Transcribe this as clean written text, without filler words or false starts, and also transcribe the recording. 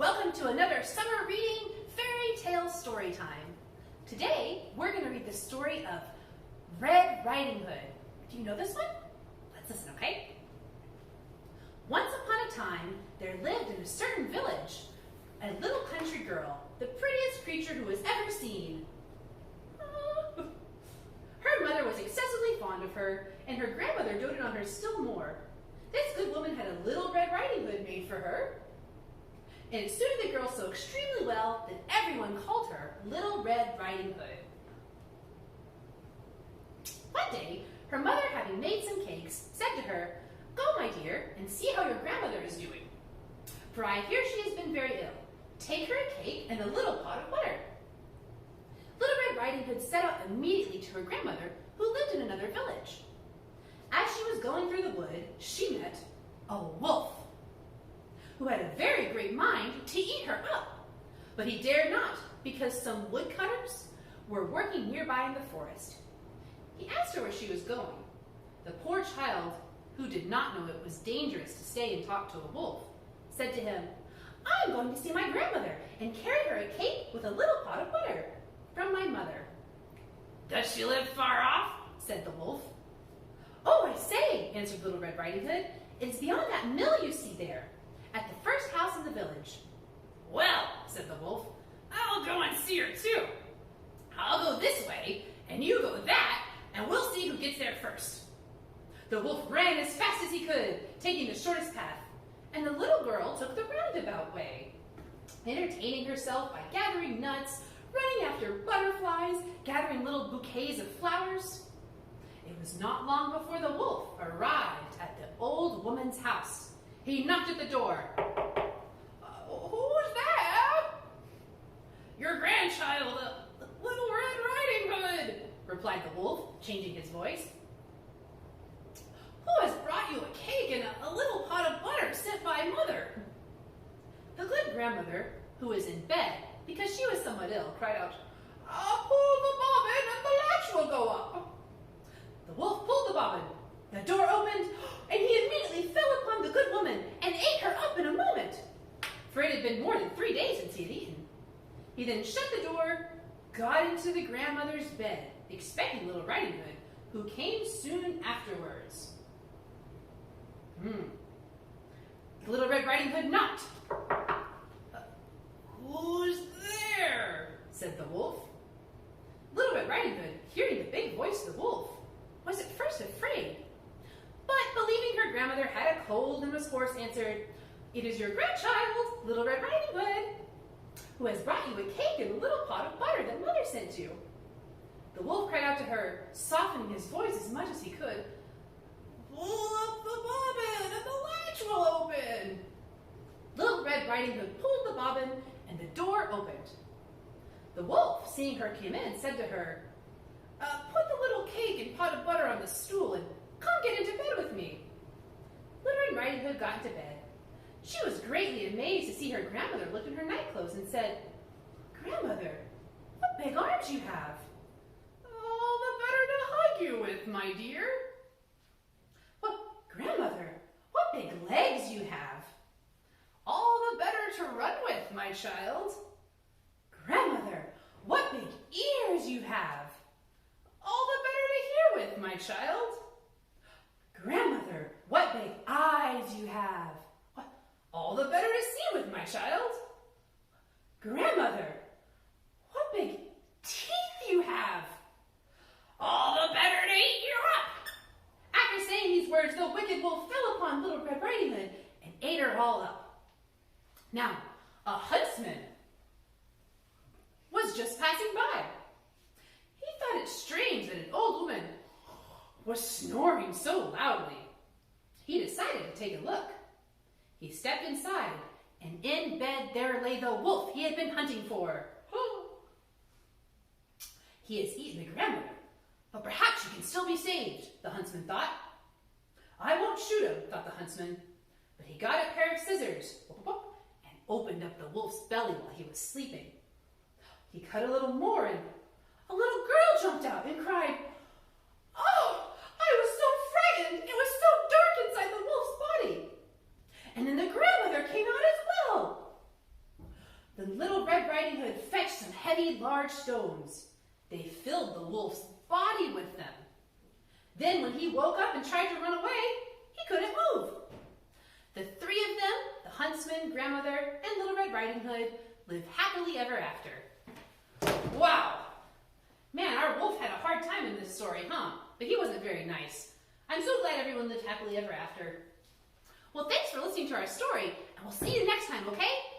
Welcome to another summer reading fairy tale story time. Today, we're going to read the story of Red Riding Hood. Do you know this one? Let's listen, okay? Once upon a time, there lived in a certain village a little country girl, the prettiest creature who was ever seen. Her mother was excessively fond of her, and her grandmother doted on her still more. This good woman had a little Red Riding Hood made for her, and it suited the girl so extremely well that everyone called her Little Red Riding Hood. One day, her mother, having made some cakes, said to her, "Go, my dear, and see how your grandmother is doing. For I hear she has been very ill. Take her a cake and a little pot of butter." Little Red Riding Hood set out immediately to her grandmother, who lived in another village. As she was going through the wood, she met a wolf, who had a very great mind to eat her up. But he dared not, because some woodcutters were working nearby in the forest. He asked her where she was going. The poor child, who did not know it was dangerous to stay and talk to a wolf, said to him, "I am going to see my grandmother and carry her a cake with a little pot of butter from my mother." "Does she live far off?" said the wolf. "Oh, I say," answered Little Red Riding Hood, "it is beyond that mill you see there, at the first house in the village." "Well," said the wolf, "I'll go and see her too. I'll go this way, and you go that, and we'll see who gets there first." The wolf ran as fast as he could, taking the shortest path, and the little girl took the roundabout way, entertaining herself by gathering nuts, running after butterflies, gathering little bouquets of flowers. It was not long before the wolf arrived at the old woman's house. He knocked at the door. "Who's there?" "Your grandchild, Little Red Riding Hood," replied the wolf, changing his voice. "Who has brought you a cake and a little pot of butter sent by mother?" The good grandmother, who was in bed because she was somewhat ill, cried out, "Pull the bobbin and the latch will go up." The wolf pulled the bobbin. The door opened, and he immediately fell upon the good woman and ate her up in a moment, for it had been more than 3 days since he had eaten. He then shut the door, got into the grandmother's bed, expecting Little Riding Hood, who came soon afterwards. Little Red Riding Hood knocked. "Who's there?" said the wolf. Little Red Riding Hood, hearing the big voice of the wolf, was at first afraid, but believing her grandmother had a cold and was hoarse, answered, "It is your grandchild, Little Red Riding Hood, who has brought you a cake and a little pot of butter that mother sent you." The wolf cried out to her, softening his voice as much as he could, "Pull up the bobbin and the latch will open." Little Red Riding Hood pulled the bobbin and the door opened. The wolf, seeing her come in, said to her, "Put the little cake and pot of butter on the stool and come get into bed with me." Little Red Riding Hood got into bed. She was greatly amazed to see her grandmother look in her nightclothes and said, "Grandmother, what big arms you have." "All the better to hug you with, my dear." "Grandmother, what big legs you have." "All the better to run with, my child." "Grandmother, what big ears you have." "All the better to hear with, my child." "Grandmother, what big eyes you have." "All the better to see with, my child." "Grandmother, what big teeth you have." "All the better to eat you up." After saying these words, the wicked wolf fell upon Little Red Riding Hood and ate her all up. Now, a huntsman was just passing by. He thought it strange that an old woman was snoring so loudly. He decided to take a look. He stepped inside, and in bed there lay the wolf he had been hunting for. "He has eaten the grandmother, but perhaps she can still be saved," the huntsman thought. "I won't shoot him," thought the huntsman, but he got a pair of scissors and opened up the wolf's belly while he was sleeping. He cut a little more, and a little girl jumped out and cried, "Oh, I was so frightened! It was so dark inside the wolf's body!" And then the grandmother came out as well. heavy, large stones. They filled the wolf's body with them. Then when he woke up and tried to run away, he couldn't move. The three of them, the huntsman, grandmother, and Little Red Riding Hood, lived happily ever after. Wow! Man, our wolf had a hard time in this story, huh? But he wasn't very nice. I'm so glad everyone lived happily ever after. Well, thanks for listening to our story, and we'll see you next time, okay?